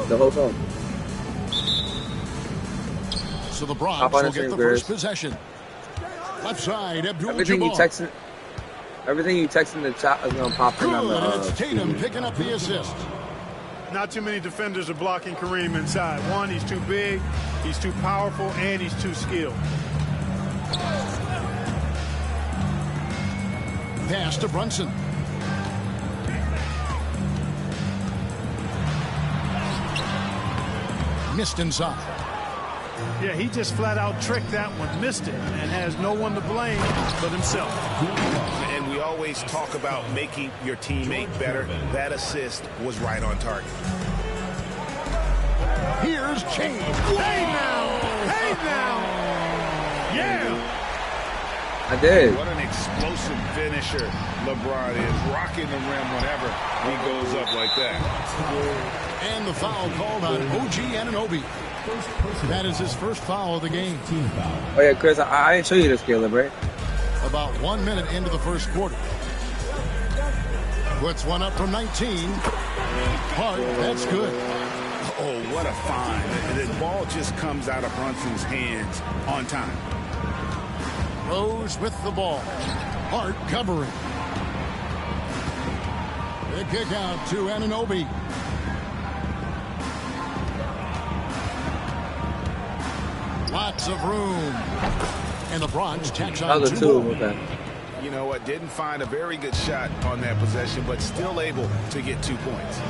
the whole song. So the Bronx will get the first possession. Left side, Abdul-Jabbar. Everything you text in the chat is gonna pop in on the. And it's Tatum picking up the assist. Not too many defenders are blocking Kareem inside. One, he's too big, he's too powerful, and he's too skilled. Pass to Brunson. Missed inside. Yeah, he just flat out tricked that one, missed it, and has no one to blame but himself. And we always talk about making your teammate better. That assist was right on target. Here's Chain. Hey now! Hey now! Yeah! I did. What an explosive finisher LeBron is, rocking the rim whenever he goes up like that. And the foul called on OG Anunoby. That is his first foul of the game. Oh yeah, Chris, I didn't show you this, Caleb, right? About 1 minute into the first quarter. Puts one up from 19. Hart, that's good. Oh, what a find. The ball just comes out of Brunson's hands on time. Rose with the ball. Hart covering. The kick out to Anunoby. Lots of room. And the Bronx tacks on two. You know what? Didn't find a very good shot on that possession, but still able to get 2 points.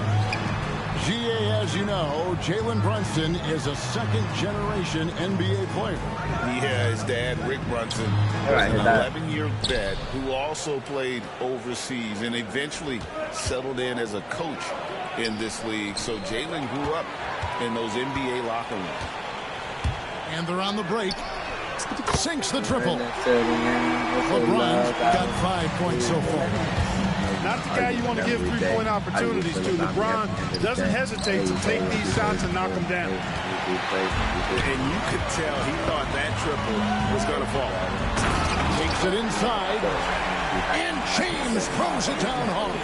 GA, as you know, Jalen Brunson is a second-generation NBA player. Yeah, his dad, Rick Brunson, was an 11-year vet who also played overseas and eventually settled in as a coach in this league. So Jalen grew up in those NBA locker rooms. And they're on the break. Sinks the triple. LeBron's got 5 points so far. Not the guy you want to give three-point opportunities to. LeBron doesn't hesitate to take these shots and knock them down. And you could tell he thought that triple was going to fall. Takes it inside. And James throws it down hard.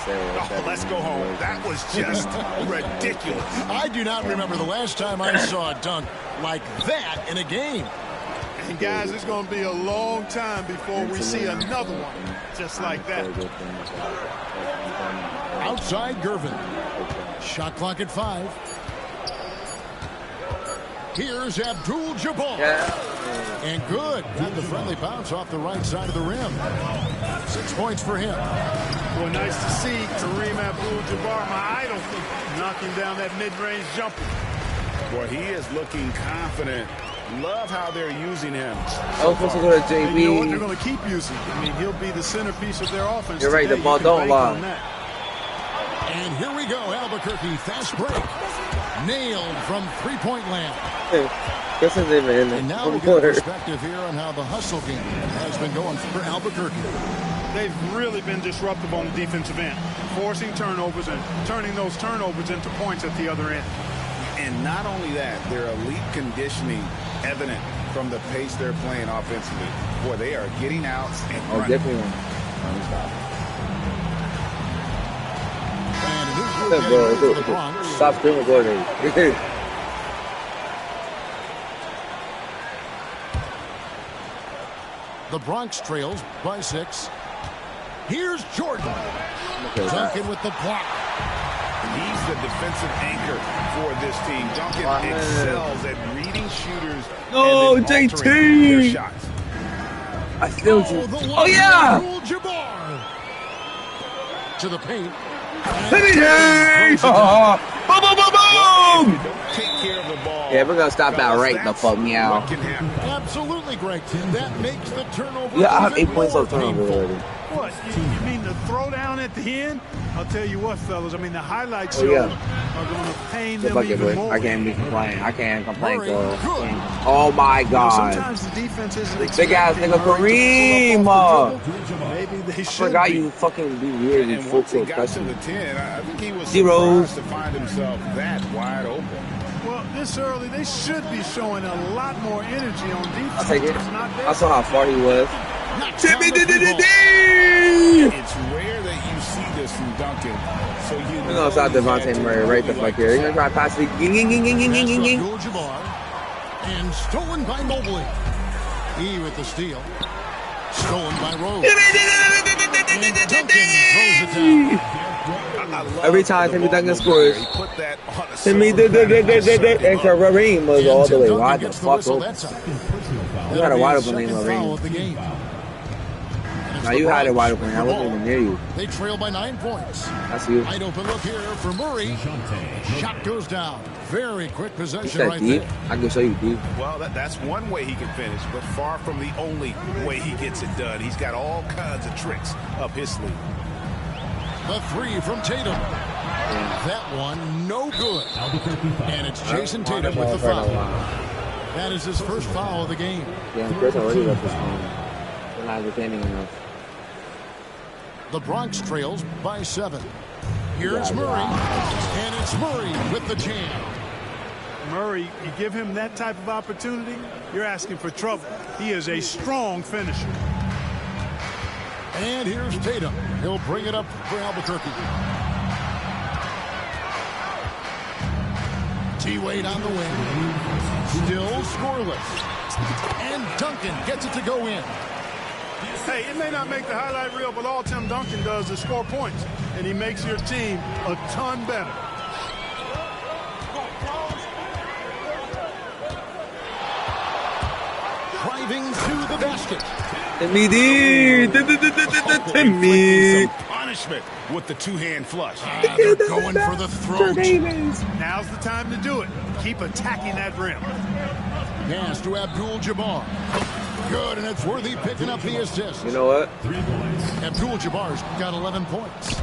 Oh, let's go home. That was just ridiculous. I do not remember the last time I saw a dunk like that in a game. And guys, it's going to be a long time before we see another one just like that. Outside Gervin. Shot clock at 5. Here's Abdul-Jabbar. And good. Got the friendly bounce off the right side of the rim. 6 points for him. Well, nice to see Kareem Abdul-Jabbar, my idol, knocking down that mid-range jumper. Well, he is looking confident. Love how they're using him. I was supposed to go to JB. And you know what? They're going to keep using him. I mean, he'll be the centerpiece of their offense. You're right, the ball don't lie. And here we go, Albuquerque, fast break. Nailed from three-point land. This isn't even in and now we'll get perspective here on how the hustle game has been going for Albuquerque. They've really been disruptive on the defensive end, forcing turnovers and turning those turnovers into points at the other end. And not only that, their elite conditioning evident from the pace they're playing offensively. Boy, they are getting out and running. Definitely. Stop screaming, Gordon. The Bronx trails by 6. Here's Jordan. Duncan with the block. He's the defensive anchor for this team. Duncan excels at reading shooters. No, JT! Their shots. I still do. Oh, yeah! To the paint. Boom, boom, boom, boom! Take care of the ball. Yeah, we're going to stop that right the fuck meow. Absolutely, Greg. That makes the turnover. Yeah, I have 8 points on turnover already. What? You mean the throwdown at the end? I'll tell you what, fellas. I mean, the highlights are going to pain them even more. I can't be complaining. I can't complain, though. Oh, my God. Sometimes the defense isn't big ass nigga Kareem. Maybe they should. I forgot you fucking be weird and once he got to the 10, I think he was surprised to find himself that wide open. Well, this early, they should be showing a lot more energy on defense. I'll take it. I saw how far he was. It's rare that you see need this from Duncan. So We're gonna stop Devontae Murray right the fuck here. He's gonna try to pass it. And stolen by Mobley. He with the steal. Stolen by Rose. And Duncan throws it down. Every time Timmy Duncan scores, Timmy and Kareem was all the way wide the fuck open. You had a wide open lane, Kareem. Now you had it wide open. I wasn't even near you. They trail by 9 points. That's you. Wide open look here for Murray. Shot goes down. Very quick possession right deep. there. I can show you deep. Well, that's one way he can finish, but far from the only way he gets it done. He's got all kinds of tricks up his sleeve. The three from Tatum. That one, no good. And it's Jason Tatum with the foul. That is his first foul of the game. Yeah, Chris already left his phone. They're not retaining enough. The Bronx trails by 7. Here's Murray. And it's Murray with the jam. Murray, you give him that type of opportunity, you're asking for trouble. He is a strong finisher. And here's Tatum. He'll bring it up for Albuquerque. T-Wade on the wing. Still scoreless. And Duncan gets it to go in. Hey, it may not make the highlight reel, but all Tim Duncan does is score points. And he makes your team a ton better. Driving to the basket. Timmy D! Timmy! Punishment with the two-hand flush. They're going for the throat. Now's the time to do it. Keep attacking that rim. Pass to Abdul-Jabbar. Good, and it's Worthy picking up the assist. You know what? Abdul-Jabbar's got 11 points.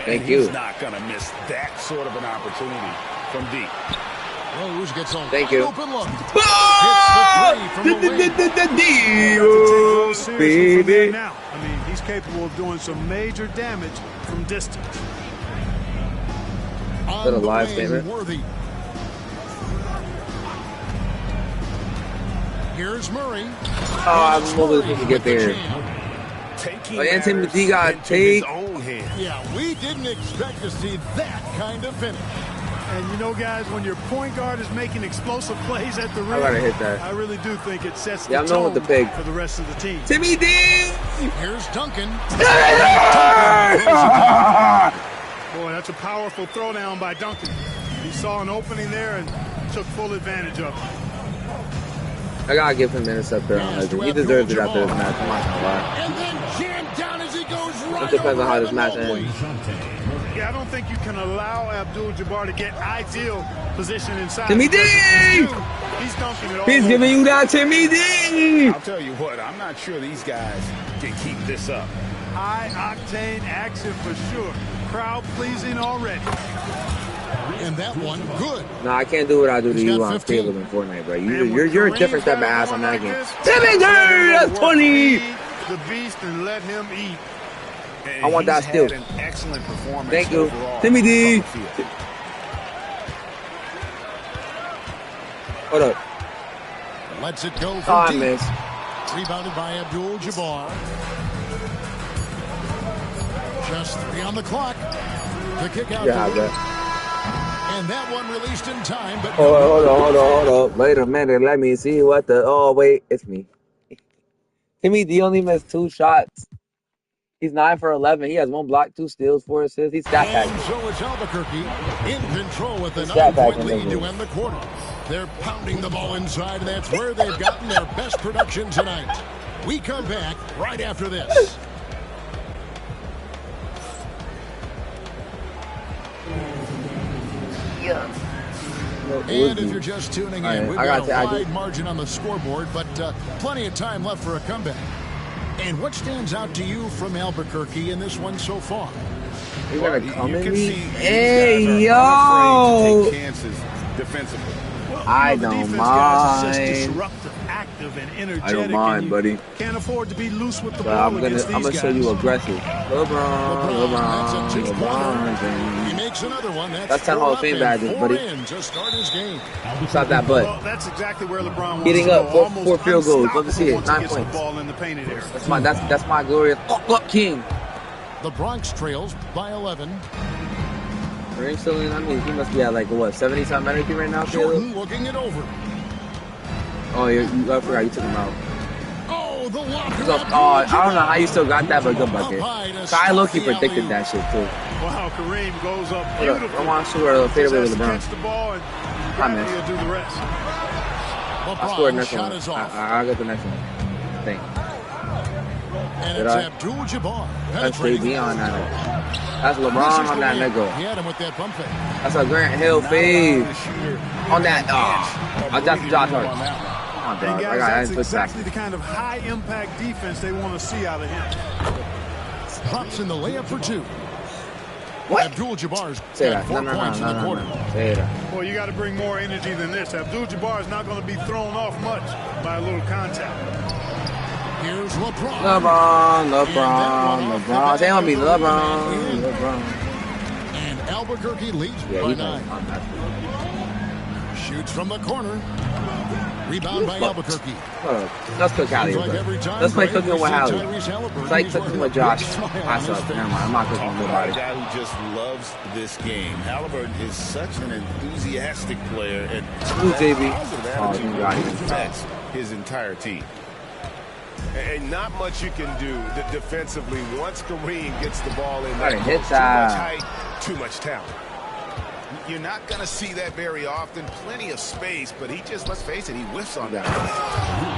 Thank you. He's not going to miss that sort of an opportunity from deep. Rose gets a Thank you. open look. Baby. Now, I mean, he's capable of doing some major damage from distance. Is that a live statement? Worthy. Here's Murray. Oh, I'm moving to get there. And Timmy D got take. Yeah, we didn't expect to see that kind of finish. And you know, guys, when your point guard is making explosive plays at the rim, I gotta hit that. I really do think it sets the I'm known with the pig for the rest of the team. Timmy D! Here's Duncan. Boy, that's a powerful throwdown by Duncan. He saw an opening there and took full advantage of it. I gotta give him minutes up there on Legend. He deserves it after this match. I'm not gonna lie. And then jammed down as he goes right. It depends on how this match ends. Yeah, I don't think you can allow Abdul-Jabbar to get ideal position inside. Timmy D! He's dunking it all. He's giving you that Timmy D! I'll tell you what, I'm not sure these guys can keep this up. High-octane action for sure. Crowd pleasing already. And that one, good. No, I can't do what I do to you on Caleb in Fortnite, bro. You're a different type of ass on that game. Timmy D! That's 20! The beast and let him eat. I want that still. An excellent performance. Thank you. Overall. Timmy D! Hold up. Lets it go Oh, from I deep. missed. Rebounded by Abdul-Jabbar. Just 3 on the clock. The kick out. Yeah, bro. And that one released in time, but Hold on. Wait a minute. Let me see what the... Oh, wait. It's me. Timmy D only missed 2 shots. He's 9 for 11. He has 1 block, 2 steals, 4 assists. He's stat packing. And so it's Albuquerque in control with a Stat 9-point packing, lead to end the quarter. They're pounding the ball inside, and that's where they've gotten their best production tonight. We come back right after this. And if you're just tuning in, we've got a wide margin on the scoreboard, but plenty of time left for a comeback. And what stands out to you from Albuquerque in this one so far? You're going to come at me? Hey, yo! To take chances defensively. I don't mind. Disruptive, active, and energetic. I don't mind, buddy. Can't afford to be loose with the But ball. I'm gonna show you aggressive. LeBron. He makes another one. That's 10 Hall of Fame badges, buddy. To start his game. Stop that butt. Well, that's exactly where LeBron wants Getting to up, go. 4 field goals. Love to see it. 9 The points. ball in the painted area. That's my glorious king. The Bronx trails by 11. Kareem still in. I mean, he must be at like what 70-something energy right now. Jordan looking it over. Oh, I forgot you took him out. Oh, the locker. I don't know how you still got that, but good bucket. So I low-key predicted that shit too. Wow, Kareem goes up beautifully. I want to shoot a fadeaway with LeBron. Catch the ball and I do the rest. I scored next one. I'll get the next one. I think. And it's Abdul-Jabbar. That's KD on that. That's LeBron on that nigga. He had him with that bump fake. That's a Grant Hill fade on that. That's Josh Hart. And guys, that's exactly the kind of high-impact defense they want to see out of him. Pops in the layup for 2. What? Abdul-Jabbar's got 4 points in the quarter. Say that. Well, you got to bring more energy than this. Abdul-Jabbar is not going to be thrown off much by a little contact. Here's LeBron. LeBron. They don't be LeBron. And Albuquerque leads by 9. Shoots from the corner. Rebound by Albuquerque. Let's cook Hallie. Let's play cooking with Hallie. It's like cooking with Josh. Pass up. Never mind. I'm not cooking with nobody. A guy who just loves this game. Halliburton is such an enthusiastic player, and affects his entire team. And not much you can do defensively once Kareem gets the ball in there. Too much height, too much talent. You're not going to see that very often. Plenty of space, but he just, let's face it, he whiffs on that.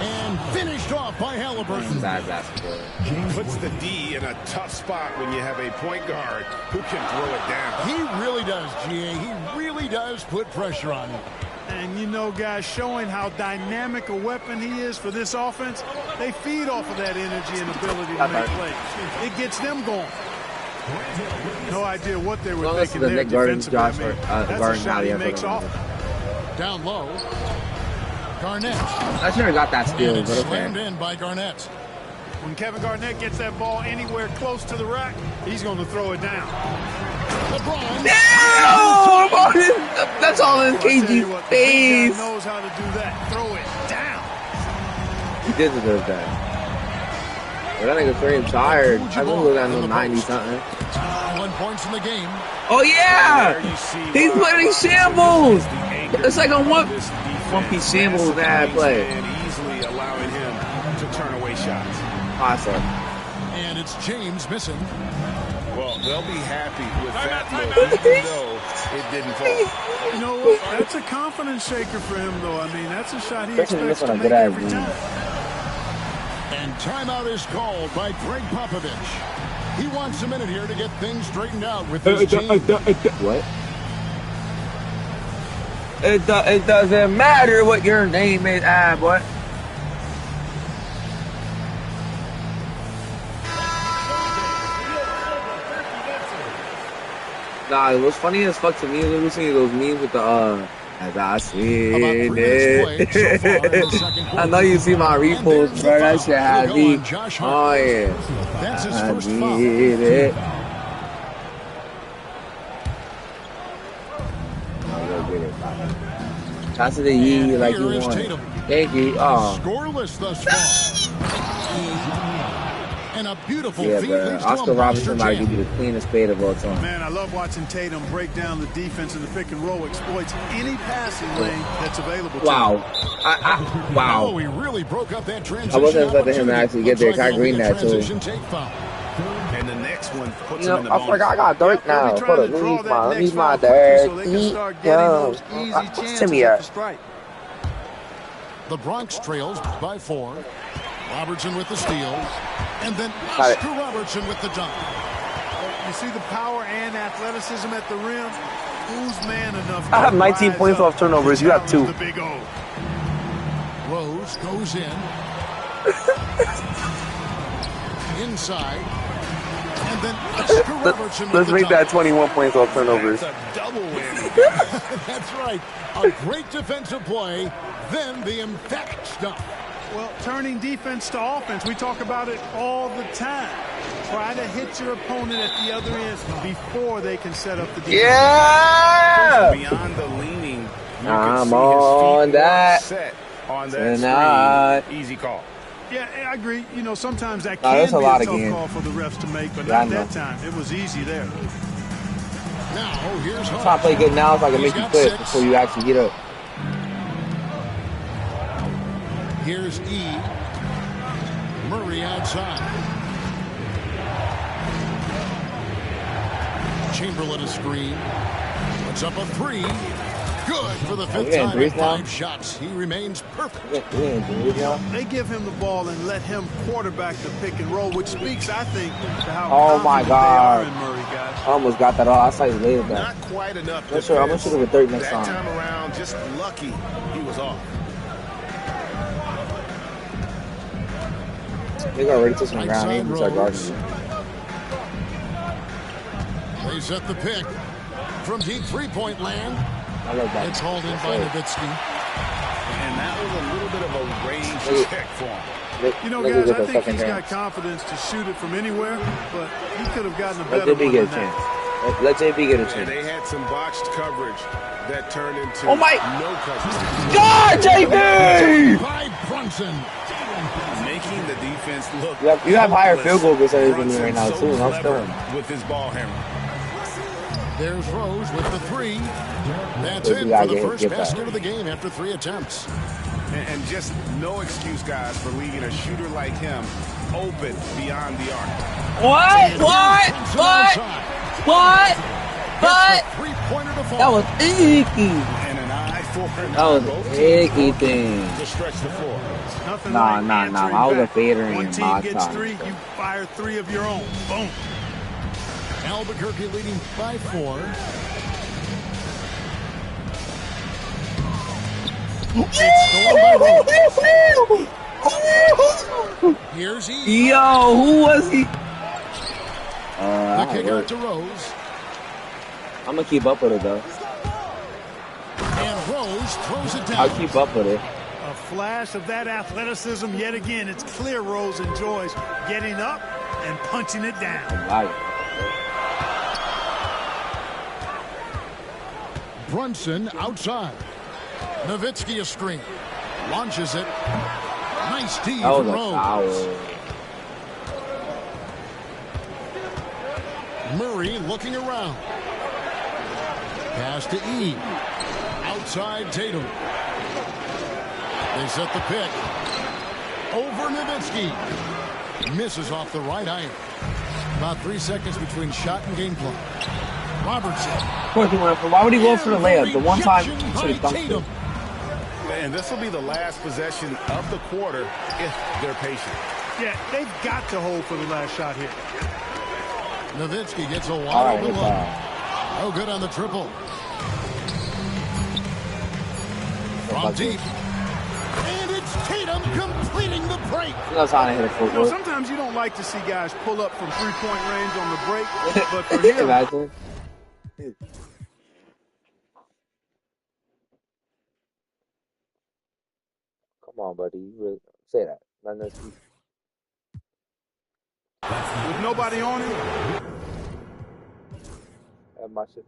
And finished off by Halliburton. Puts the D in a tough spot when you have a point guard who can throw it down. He really does, GA. He really does put pressure on him. And you know, guys, showing how dynamic a weapon he is for this offense, they feed off of that energy and ability to make plays. It gets them going. No idea what they were thinking there defensively. That's a shot he makes off. Down low. Garnett. I should have got that steal, but okay. Slammed in by Garnett. When Kevin Garnett gets that ball anywhere close to the rack, he's going to throw it down. LeBron. No! That's all in KG's face. He knows how to do that. Throw it down. He did deserve that. But that nigga Kareem tired. I think we're at 90-something. 1 point in the game. Oh, yeah! He's putting shambles! It's like a one-piece shambles bad play. And easily allowing him to turn away shots. Awesome. And it's James missing. Well, they'll be happy with that look, even though it didn't fall. You know what? That's a confidence shaker for him, though. I mean, that's a shot he expects to make every time. And timeout is called by Greg Popovich. He wants a minute here to get things straightened out with his team. What? It doesn't matter what your name is, boy. Nah, it was funny as fuck to me. We were seeing those memes with the as I see it. I know you see my repost, bro. That shit had me. Oh yeah. That's his first foul. It. Pass it to Yee like you want. Thank you. Oh. Scoreless thus far. And a beautiful feed Oscar Robertson might give you the cleanest fade of all time. Man, I love watching Tatum break down the defense in the pick and roll, exploits any passing lane that's available to him. Wow. Oh, he really broke up that transition. I wasn't expecting him to actually get there. Kai Green that too. And the next one puts him in the I forgot I got Dirk now. Hold up, let me use my Dirk. Send me out. The Bronx trails by 4. Robertson with the steal. And then Oscar Robertson with the dunk. You see the power and athleticism at the rim? Who's man enough? I have 19 points off turnovers. You have 2. The big O. Rose goes in. Inside. And then Oscar Robertson with Let's make that 21 points off turnovers. That's a double win. That's right. A great defensive play. Then the emphatic stuff. Well, turning defense to offense, we talk about it all the time. Try to hit your opponent at the other end before they can set up the defense. Yeah! Beyond the leaning, I'm on that set on that tonight. Easy call. Yeah, I agree. You know, sometimes that No, can that's be a a lot of tough games. call for the refs to make, but Yeah, not that time. It was easy there. Now, here's Hutch. Try to play good now so I can make you quit before you actually get up. Here's E. Murray outside. Chamberlain a screen. Puts up a three. Good for the fifth time in 5 shots. He remains perfect. They give him the ball and let him quarterback the pick and roll, which speaks, I think, to how my confident God. they are in Murray, guys. I almost got that all. I saw you later though. Not quite enough. I'm sure I'm gonna shoot it with 30 next that time. time around, just lucky he was off. They got ready to some ground. He start guarding you. They set the pick from deep three-point land. I love that. It's hauled in by Nowitzki. And that was a little bit of a range check for him. You know, guys, I think he's got confidence to shoot it from anywhere, but he could have gotten a better one than that. Let JB get a chance. They had some botched coverage that turned into no coverage. God, JB! By Brunson. Making the defense look. You have higher field goal percentage than me right now, too. And I'm still with his ball hammer. There's Rose with the three. That's it for the first basket of the game after 3 attempts. And just no excuse, guys, for leaving a shooter like him open beyond the arc. What? Three-pointer to fall. That was icky. And an eye for an That was icky thing. to stretch the floor. Nothing Nah. like I was a back. fader in One my team gets time. 3, you fire 3 of your own. Boom. Albuquerque leading by 4. Here's E. Yo, who was he? The kick out to Rose. I'm gonna keep up with it though. And Rose throws it down. I'll keep up with it. A flash of that athleticism yet again. It's clear Rose enjoys getting up and punching it down. Brunson outside. Nowitzki a screen. Launches it. Nice D from Rose. Murray looking around. Pass to E. Outside Tatum. They set the pick. Over Nowitzki. Misses off the right iron. About 3 seconds between shot and game clock. Robertson. Of course he went for. Why would he go for the layup? The one time he should have dunked it. And this will be the last possession of the quarter if they're patient. Yeah, they've got to hold for the last shot here. Nowitzki gets a wide open look. No good on the triple. From deep. And it's Tatum completing the break. That's how I hit a football. Sometimes you don't like to see guys pull up from three-point range on the break, but for him, Imagine. Come on, buddy. You really say that. with nobody on him, My shit.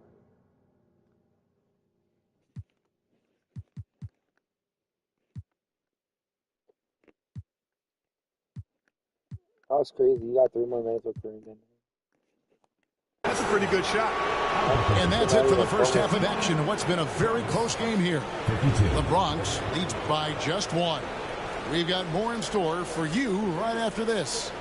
That was crazy. You got 3 more minutes with Kareem in. that's a pretty good shot. And that's it for the first half of action in what's been a very close game here. The Bronx leads by just 1. We've got more in store for you right after this.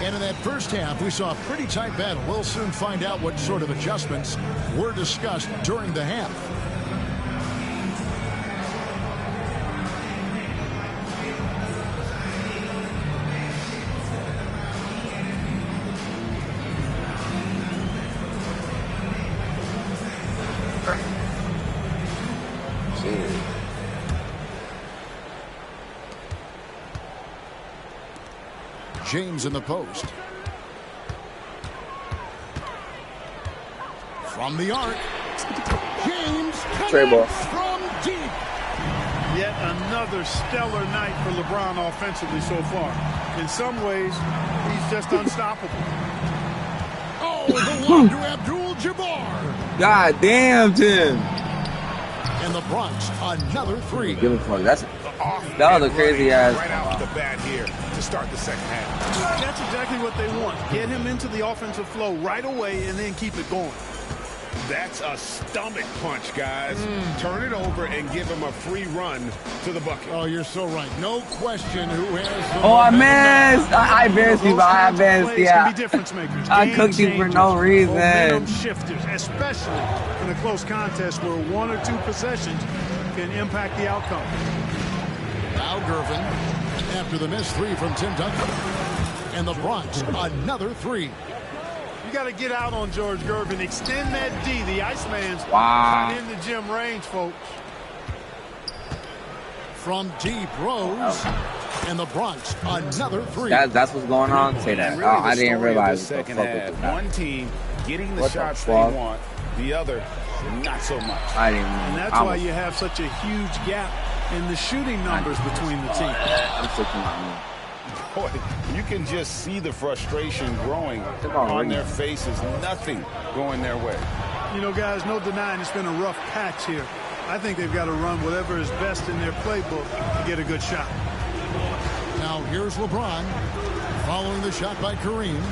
And in that first half, we saw a pretty tight battle. We'll soon find out what sort of adjustments were discussed during the half. James in the post. From the arc. James connects from deep. Yet another stellar night for LeBron offensively so far. In some ways, he's just unstoppable. Oh, belong to Abdul-Jabbar. God damn, Tim. And the Bronx, another 3. Give him for that was a crazy ass. Right off the bat here to start the second half. That's exactly what they want. Get him into the offensive flow right away and then keep it going. That's a stomach punch, guys. Turn it over and give him a free run to the bucket. Oh, you're so right. No question who has the Oh, I missed. I missed you, but I missed. Yeah. I cooked you for no reason. Momentum shifters, especially in a close contest where 1 or 2 possessions can impact the outcome. Now Gervin, after the missed 3 from Tim Duncan. And the Bronx, another 3. You got to get out on George Gervin. Extend that D. The Iceman's wow. in the gym range, folks. From deep, Rose. And the Bronx, another 3. That's what's going on? Say that. Really I didn't realize the second half. One team getting the shots they want, the other not so much. I didn't. And that's why you have such a huge gap in the shooting numbers between the teams. I'm sticking on me. Boy, you can just see the frustration growing on their faces. Nothing going their way. You know, guys, no denying it's been a rough patch here. I think they've got to run whatever is best in their playbook to get a good shot. Now here's LeBron following the shot by Kareem.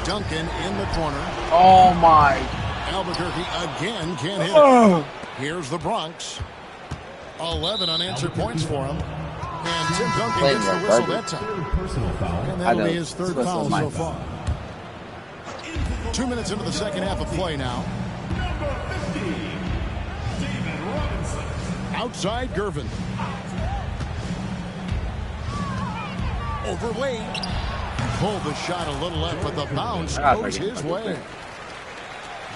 Duncan in the corner. Oh, my. Albuquerque again can't hit it. Here's the Bronx. 11 unanswered points for him. And Tim Duncan gets the whistle that time. And that'll be his 3rd foul so far. 2 minutes into the second half of play now. Outside Gervin. Over Wade. Pulled the shot a little left, but the bounce goes his way.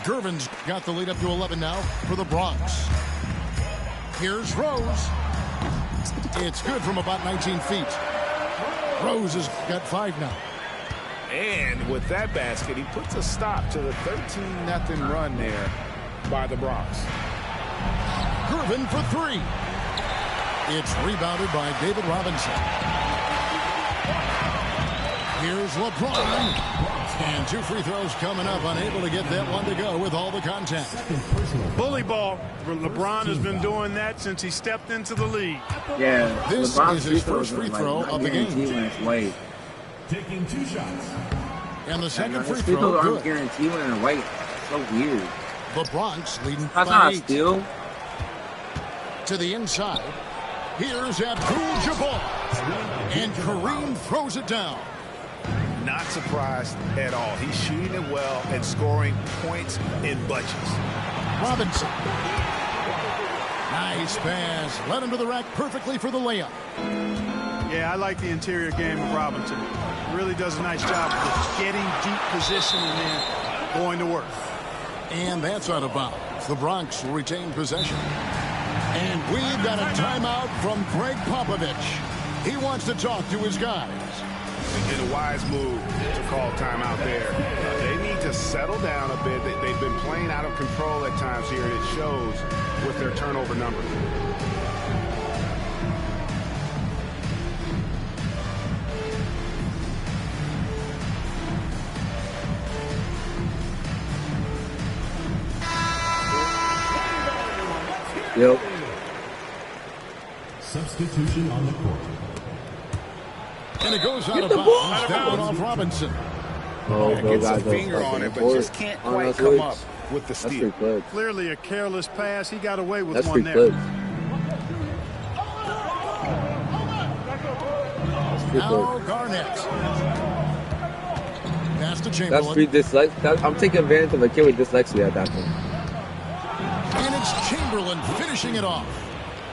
Gervin's got the lead up to 11 now for the Bronx. Here's Rose. It's good from about 19 feet. Rose has got 5 now. And with that basket, he puts a stop to the 13-0 run there by the Bronx. Gervin for 3. It's rebounded by David Robinson. Here's LeBron. And 2 free throws coming up, unable to get that one to go with all the contact. Bully ball. LeBron has been doing that since he stepped into the league. Yeah, this is his first free throw of the game. Taking 2 shots. And the second free throw, good. Guarantee when they're white. So weird. The Bronx leading That's by not 8. steal. To the inside. Here's Abdul-Jabbar. And Kareem throws it down. Not surprised at all. He's shooting it well and scoring points in bunches. Robinson. Nice pass. Led him to the rack perfectly for the layup. Yeah, I like the interior game of Robinson. Really does a nice job of getting deep position and then going to work. And that's out of bounds. The Bronx will retain possession. And we've got a timeout from Greg Popovich. He wants to talk to his guys. And a wise move to call timeout there. They need to settle down a bit. They've been playing out of control at times here, and it shows with their turnover numbers. Yep. Substitution on the court. And it goes out of bounds. Down off Robinson. Oh, gets a finger on it, but just can't quite come up with the steal. Clearly a careless pass. He got away with one there. Now Garnett. Pass to Chamberlain. That's free dyslexia. I'm taking advantage of a kid with dyslexia at that point. And it's Chamberlain finishing it off.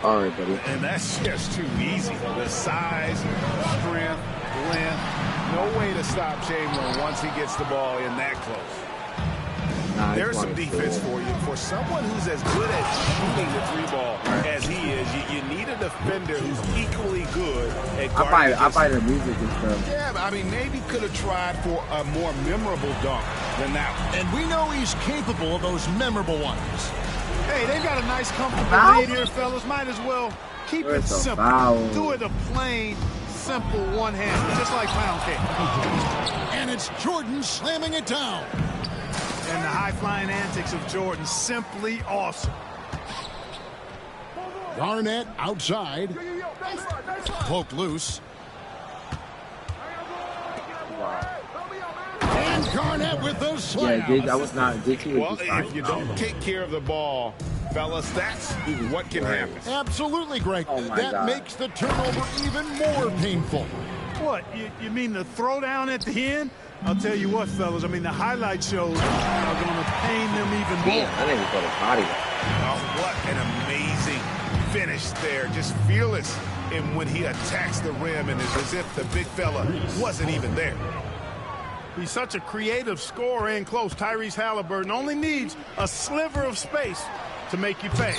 All right, buddy. And that's just too easy. The size, strength, length. No way to stop Chamberlain once he gets the ball in that close. Nah, there's some defense for you. For someone who's as good at shooting the 3-ball as he is, you need a defender who's equally good at guarding. I buy the music and stuff. Yeah, I mean, maybe could have tried for a more memorable dunk than that one. And we know he's capable of those memorable ones. Hey, they've got a nice, comfortable lead here, fellas. Might as well keep it simple. Do it a plain, simple one-hander, just like pound cake. And it's Jordan slamming it down. And the high-flying antics of Jordan, simply awesome. Garnett outside. Poked loose. And Garnett with the slam. Yeah, that was not. Well, if you don't take care of the ball, fellas, that's what can happen. Absolutely, Greg. Oh my that God. makes the turnover even more painful. What, you mean the throwdown at the end? I'll tell you what, fellas, I mean, the highlight shows are going to pain them even more. I think he put a body. Oh, what an amazing finish there. Just fearless. And when he attacks the rim, and it's as if the big fella wasn't even there. He's such a creative scorer in close. Tyrese Halliburton only needs a sliver of space to make you pay.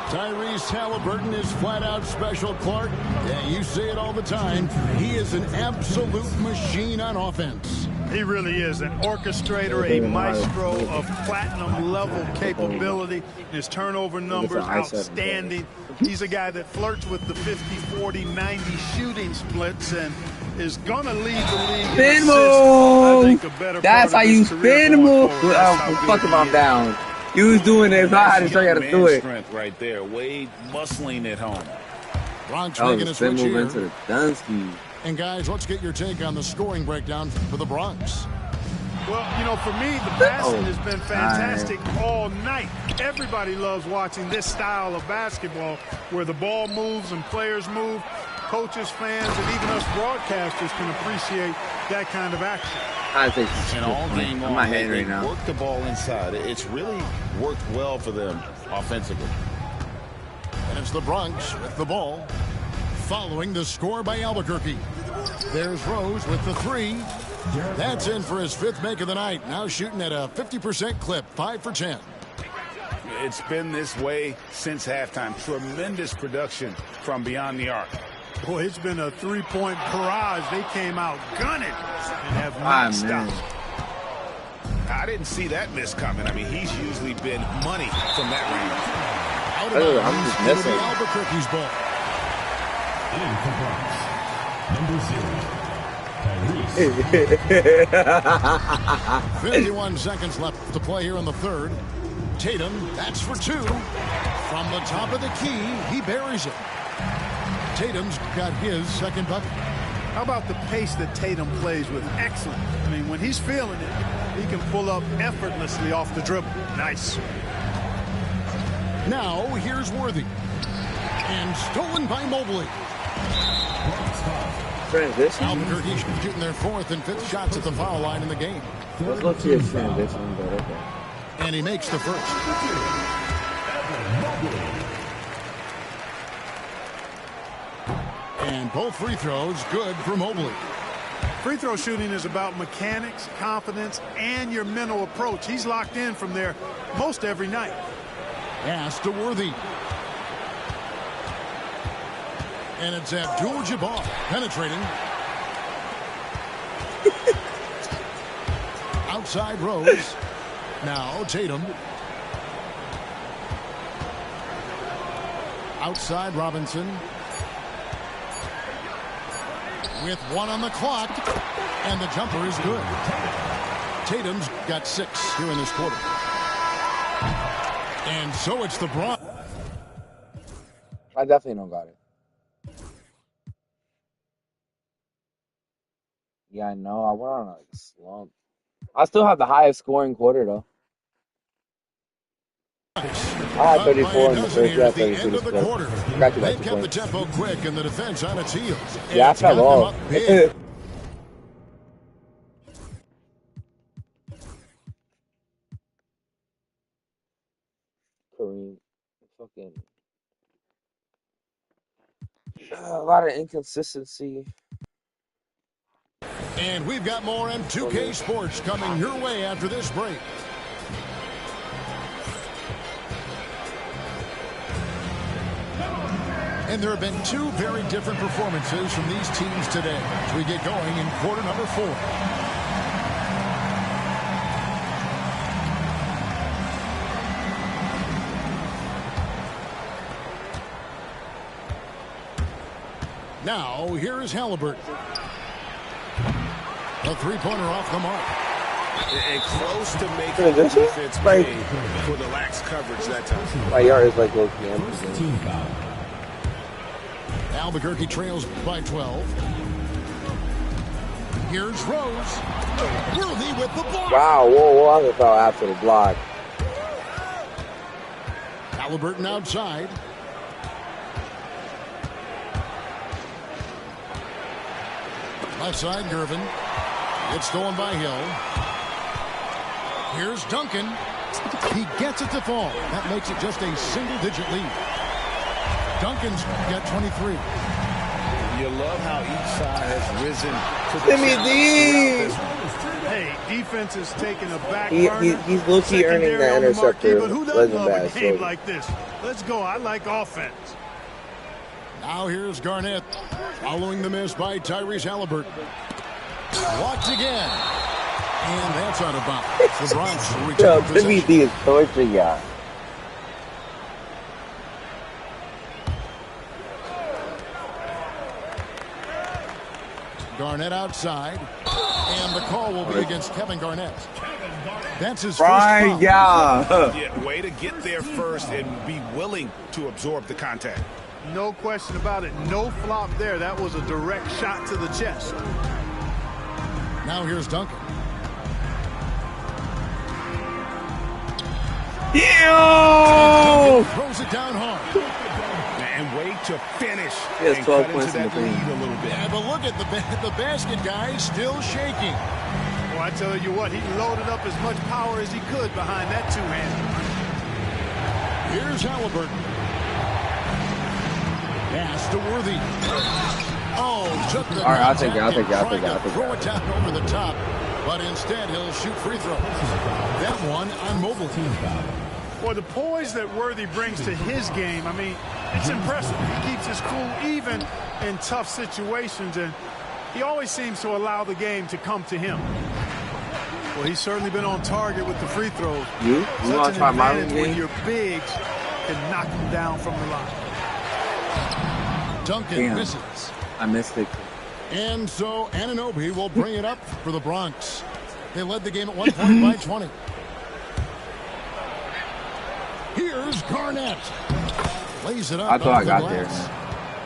Tyrese Halliburton is flat-out special, Clark. Yeah, you say it all the time. He is an absolute machine on offense. He really is an orchestrator, a maestro of platinum-level capability. His turnover numbers outstanding. He's a guy that flirts with the 50-40-90 shooting splits and is going to lead the league. Spin move! That's how you spin move. Fuck him, I'm down. You was doing it, so I had to show you how to do it. Strength right there. Wade muscling it home. Bronx That making was a a spin switch move here. into the Dunsky. And guys, let's get your take on the scoring breakdown for the Bronx. Well, you know, for me, the passing has been fantastic all night. Everybody loves watching this style of basketball where the ball moves and players move. Coaches, fans, and even us broadcasters can appreciate that kind of action. I think And all game long, I'm not hating right they now. work the ball inside. It's really worked well for them offensively. And it's the Bronx with the ball, following the score by Albuquerque. There's Rose with the three. That's in for his fifth make of the night. Now shooting at a 50% clip, 5 for 10. It's been this way since halftime. Tremendous production from beyond the arc. Boy, it's been a three-point barrage. They came out gunning and have not stopped. I didn't see that miss coming. I mean, he's usually been money from that range. Out of I'm bounds, just it'll missing. be Albuquerque's ball. In for Bronx, number 0, Tyrese. 51 seconds left to play here in the third. Tatum, that's for two. From the top of the key, he buries it. Tatum's got his second bucket. How about the pace that Tatum plays with? Excellent. I mean, when he's feeling it, he can pull up effortlessly off the dribble. Nice. Now, here's Worthy. And stolen by Mobley. Transition. Albuquerque shooting their fourth and fifth shots at the foul line in the game. Let's go to his transition, but okay. And he makes the first. And both free throws good for Mobley. Free throw shooting is about mechanics, confidence, and your mental approach. He's locked in from there most every night. Pass to Worthy. And it's Abdul-Jabbar penetrating. Outside Rose. Now Tatum. Outside Robinson. With one on the clock. And the jumper is good. Tatum's got 6 here in this quarter. And so it's the Bronx. I definitely don't got it. Yeah, I know. I went on a slump. I still have the highest scoring quarter, though. I had 34 in the first. Yeah, 32 in the quarter. I got you by They've 2 kept the points. tempo quick and the defense on its heels. Yeah, I fell off. Kareem. Fucking. A lot of inconsistency. And we've got more M2K Sports coming your way after this break. And there have been 2 very different performances from these teams today as we get going in quarter number 4. Now, here is Halliburton. A three-pointer off the mark. And close to making the defense pay for the lax coverage that time. My yard is like low-key empty. Albuquerque trails by 12. Here's Rose. Worthy with the block. Wow, whoa, I just fell after the block. Halliburton outside. Left side, Gervin. It's stolen by Hill. Here's Duncan. He gets it to fall. That makes it just a single-digit lead. Duncan's got 23. You love how each side has risen to the challenge. Hey, defense is taking a back burner. He's low-key earning that interceptor. But who doesn't love a game like this? Let's go. I like offense. Now here's Garnett. Following the miss by Tyrese Halliburton. Blocked again. And that's out of bounds. The Bronx return possession. MVD is torturing y'all. Garnett outside. And the call will be against Kevin Garnett. That's his first foul. Yeah, way to get there first and be willing to absorb the contact. No question about it. No flop there. That was a direct shot to the chest. Now here's Duncan. Yo! Throws it down hard. And wait to finish. He has 12 points in the game. Yeah, but look at the basket guy still shaking. Well, I tell you what, he loaded up as much power as he could behind that two-hander. Here's Halliburton. Pass to Worthy. Oh, took the all right, I'll take it. Throw it down over the top, but instead he'll shoot free throws. That one on mobile. Well, the poise that Worthy brings to his game, I mean, it's impressive. He keeps his cool even in tough situations, and he always seems to allow the game to come to him. Well, he's certainly been on target with the free throws. You want to try my game? When your bigs can knock him down from the line. Duncan misses. I missed it. And so Anunoby will bring it up for the Bronx. They led the game at 1 point by 20. Here's Garnett. Lays it up. I thought I got there.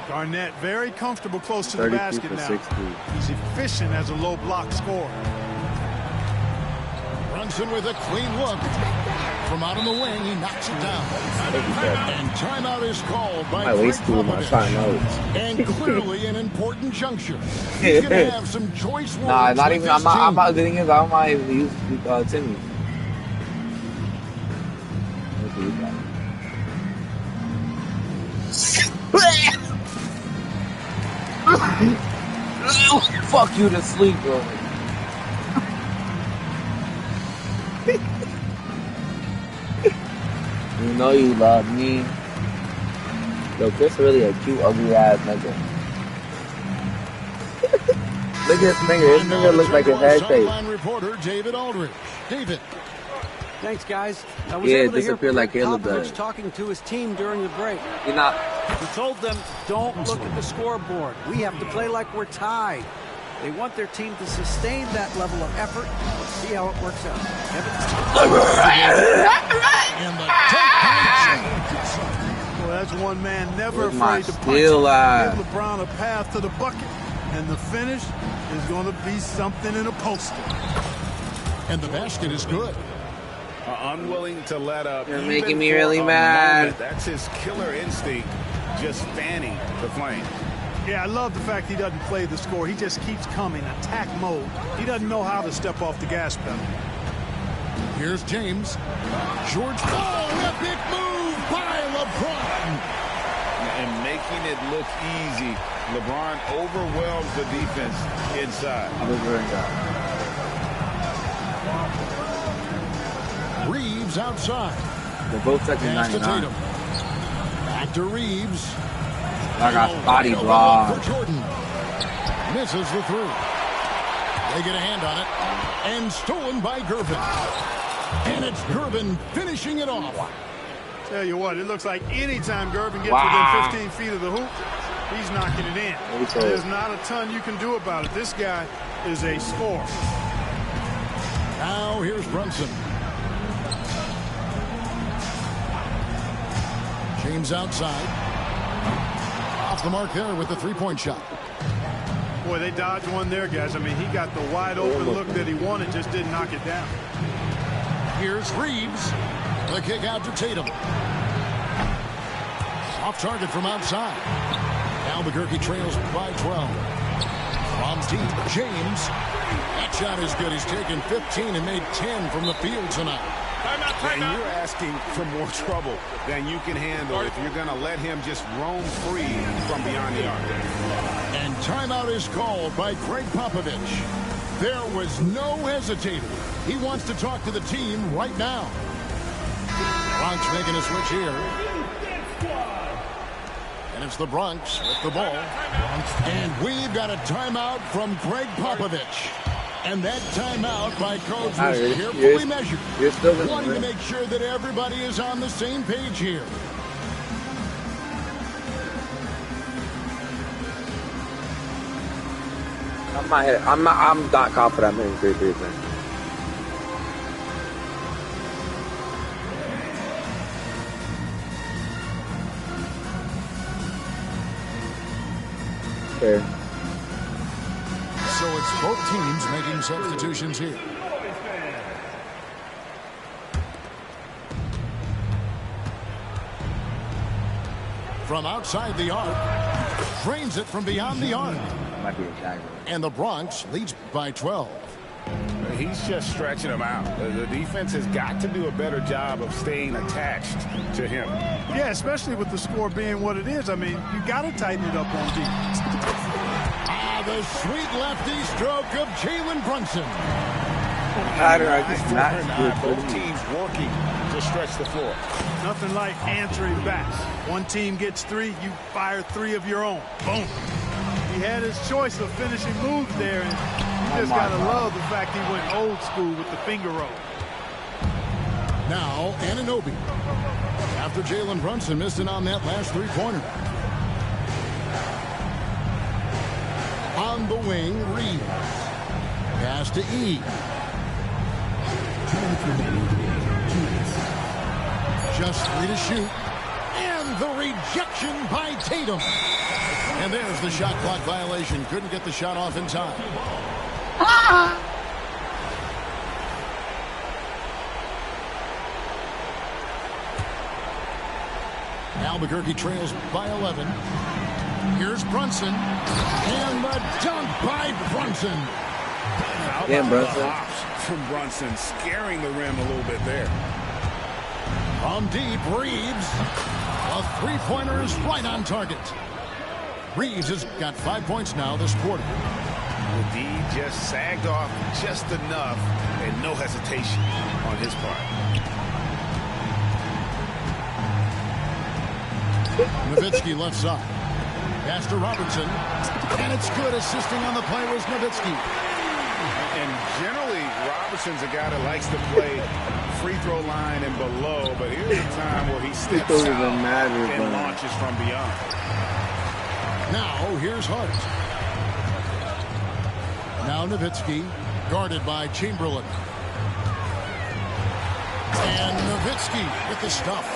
Garnett very comfortable close to the basket now. 60. He's efficient as a low block scorer. Brunson with a clean look. From out on the wing, he knocks it down. And timeout is called by And clearly an important juncture. He's going to have some choice words. Nah, not even. I'm not. The thing is, I might even use Timmy. Fuck you to sleep, bro. You know you love me. Yo, Chris really a cute, ugly ass nigga. Look at his finger. His finger looks like his head shape. Reporter David Aldridge. David. Thanks, guys. Yeah, it disappeared like Caleb does. Talking to his team during the break. You're not. He told them, don't look at the scoreboard. We have to play like we're tied. They want their team to sustain that level of effort. Let's see how it works out. Well, that's one man never afraid to punch. Give LeBron a path to the bucket. And the finish is going to be something in a poster. And the basket is good. Unwilling to let up. You're making me really mad. That's his killer instinct, just fanning the flame. Yeah, I love the fact he doesn't play the score. He just keeps coming, attack mode. He doesn't know how to step off the gas pedal. Here's James. George. Oh, epic move by LeBron. And making it look easy. LeBron overwhelms the defense inside. Reeves outside. They're both second 99. Back to Reeves. I got body block. Misses the three. They get a hand on it. And stolen by Gervin. And it's Gervin finishing it off. Tell you what, it looks like anytime Gervin gets within 15 feet of the hoop, He's knocking it in. There's not a ton you can do about it. This guy is a scorer. Now here's Brunson. James outside. Off the mark there with the three-point shot. Boy, they dodged one there, guys. I mean, he got the wide open look that he wanted, just didn't knock it down. Here's Reeves. The kick out to Tatum. Off target from outside. Albuquerque trails by 12. From deep, James. That shot is good. He's taken 15 and made 10 from the field tonight. And you're asking for more trouble than you can handle if you're going to let him just roam free from beyond the arc. And timeout is called by Greg Popovich. There was no hesitating. He wants to talk to the team right now. Bronx making a switch here. And it's the Bronx with the ball. And we've got a timeout from Greg Popovich. And that timeout by Coach was carefully measured. Wanting to make sure that everybody is on the same page here. I'm not confident I'm hitting 3 3s. Okay. So it's both teams making substitutions here. From outside the arc, drains it from beyond the arc. Might be a dagger. And the Bronx leads by 12. He's just stretching him out. The defense has got to do a better job of staying attached to him. Yeah, especially with the score being what it is. I mean, you got to tighten it up on defense. The sweet lefty stroke of Jalen Brunson. Both teams working to stretch the floor. Nothing like answering back. One team gets 3, you fire 3 of your own. Boom. He had his choice of finishing moves there, and you just got to love the fact he went old school with the finger roll. Now, Anunoby. After Jalen Brunson missing on that last three-pointer. On the wing, Reeves. Pass to E. Just 3 to shoot. And the rejection by Tatum. And there's the shot clock violation. Couldn't get the shot off in time. Albuquerque trails by 11. Here's Brunson. And the dunk by Brunson. Damn, Brunson. From Brunson, scaring the rim a little bit there. From deep, Reeves. A three-pointer is right on target. Reeves has got 5 points now this quarter. The D just sagged off just enough and no hesitation on his part. Nowitzki left side. Pass to Robertson. And it's good. Assisting on the play was Nowitzki. And generally, Robertson's a guy that likes to play free throw line and below, but here's a time where he steps out and launches from beyond. Now, here's Hart. Now Nowitzki, guarded by Chamberlain. And Nowitzki with the stuff.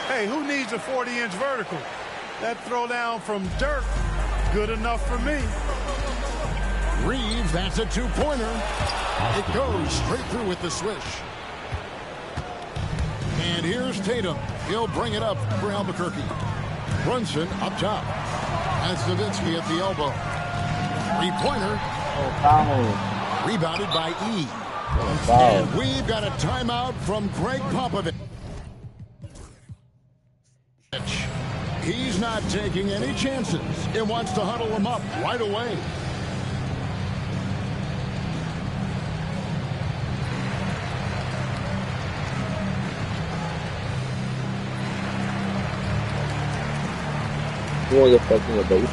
Hey, who needs a 40-inch vertical? That throwdown from Dirk, good enough for me. Reeves, that's a two-pointer. It goes straight through with the swish. And here's Tatum. He'll bring it up for Albuquerque. Brunson up top. That's Nowitzki at the elbow. Three-pointer. Rebounded by E. And we've got a timeout from Greg Popovich. He's not taking any chances. He wants to huddle them up right away. You want to get fucking a baby?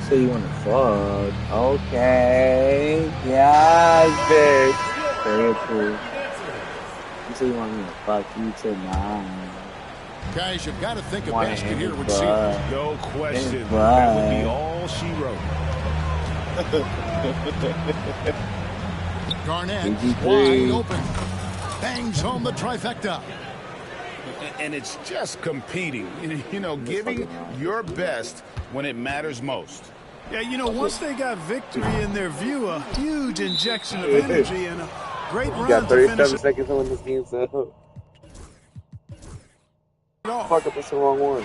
So you want to fuck? Okay. Yes, bitch. Very cool. So you want me to fuck you tonight? Guys, you've got to think a basket here would see it. No question. That would be all she wrote. Garnett wide open. Bangs home the trifecta. And it's just competing. You know, giving your best when it matters most. Yeah, you know, once they got victory in their view, a huge injection of energy and a great run got to finish 37 it. seconds to win this game, so. Fuck up, that's the wrong one.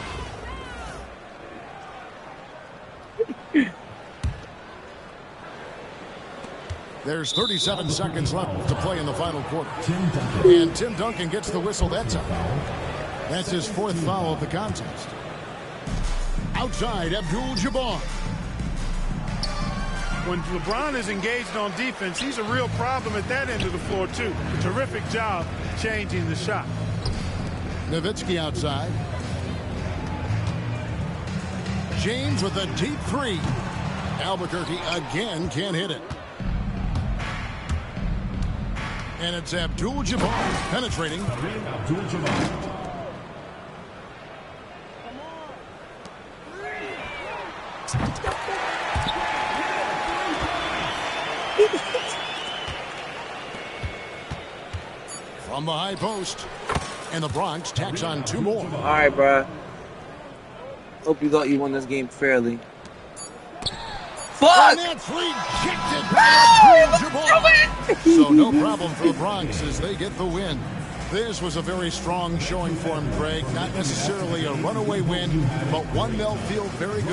There's 37 seconds left to play in the final quarter. And Tim Duncan gets the whistle that time. That's his fourth foul of the contest. Outside, Abdul-Jabbar. When LeBron is engaged on defense, he's a real problem at that end of the floor, too. A terrific job changing the shot. Nowitzki outside. James with a deep three. Albuquerque again can't hit it. And it's Abdul-Jabbar penetrating. Abdul-Jabbar. From the high post. And the Bronx tacks on two more. All right, bro. Hope you thought you won this game fairly. Fuck! And that's rejected by Abdul-Jabbar. So no problem for the Bronx as they get the win. This was a very strong showing for him, Greg. Not necessarily a runaway win, but one they'll feel very good